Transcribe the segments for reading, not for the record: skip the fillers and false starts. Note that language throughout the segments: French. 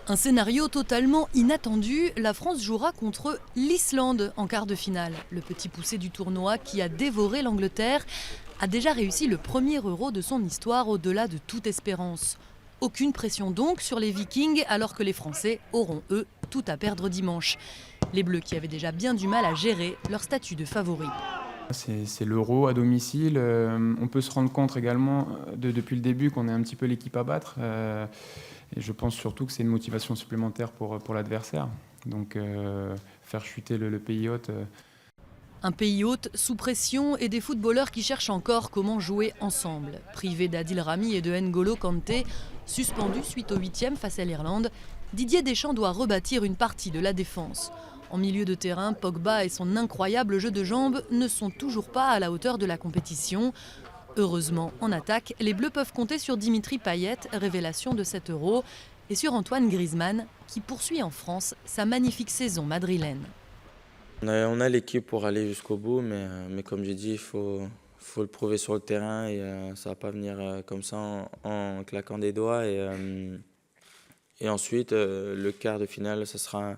Un scénario totalement inattendu, la France jouera contre l'Islande en quart de finale. Le petit poussé du tournoi qui a dévoré l'Angleterre a déjà réussi le premier Euro de son histoire au-delà de toute espérance. Aucune pression donc sur les Vikings alors que les Français auront eux tout à perdre dimanche. Les Bleus qui avaient déjà bien du mal à gérer leur statut de favoris. C'est l'Euro à domicile. On peut se rendre compte également depuis le début qu'on est un petit peu l'équipe à battre. Et je pense surtout que c'est une motivation supplémentaire pour l'adversaire. Donc faire chuter le pays hôte. Un pays hôte sous pression et des footballeurs qui cherchent encore comment jouer ensemble. Privé d'Adil Rami et de N'Golo Kanté, suspendus suite au 8e face à l'Irlande, Didier Deschamps doit rebâtir une partie de la défense. En milieu de terrain, Pogba et son incroyable jeu de jambes ne sont toujours pas à la hauteur de la compétition. Heureusement, en attaque, les Bleus peuvent compter sur Dimitri Payet, révélation de cet Euro, et sur Antoine Griezmann, qui poursuit en France sa magnifique saison madrilène. On a l'équipe pour aller jusqu'au bout, mais comme j'ai dit, il faut le prouver sur le terrain et ça ne va pas venir comme ça en claquant des doigts. Et ensuite, le quart de finale, ce sera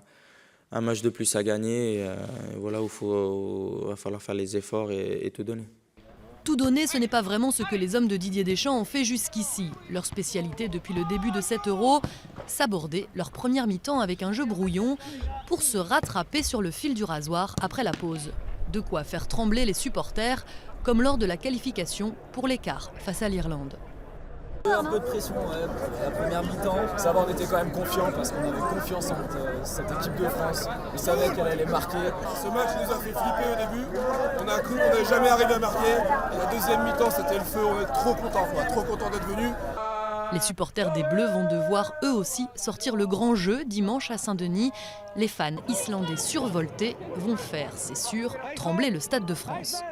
un match de plus à gagner. Et voilà où va falloir faire les efforts et tout donner. Tout donner, ce n'est pas vraiment ce que les hommes de Didier Deschamps ont fait jusqu'ici. Leur spécialité depuis le début de cet Euro, s'aborder leur première mi-temps avec un jeu brouillon pour se rattraper sur le fil du rasoir après la pause. De quoi faire trembler les supporters, comme lors de la qualification pour l'écart face à l'Irlande. Un peu de pression, ouais. La première mi-temps, ça va, on était quand même confiants parce qu'on avait confiance en cette équipe de France. On savait qu'elle allait marquer. Ce match nous a fait flipper au début. On a cru qu'on n'allait jamais arriver à marquer. Et la deuxième mi-temps, c'était le feu. On est trop contents d'être venus. Les supporters des Bleus vont devoir eux aussi sortir le grand jeu dimanche à Saint-Denis. Les fans islandais survoltés vont faire, c'est sûr, trembler le Stade de France.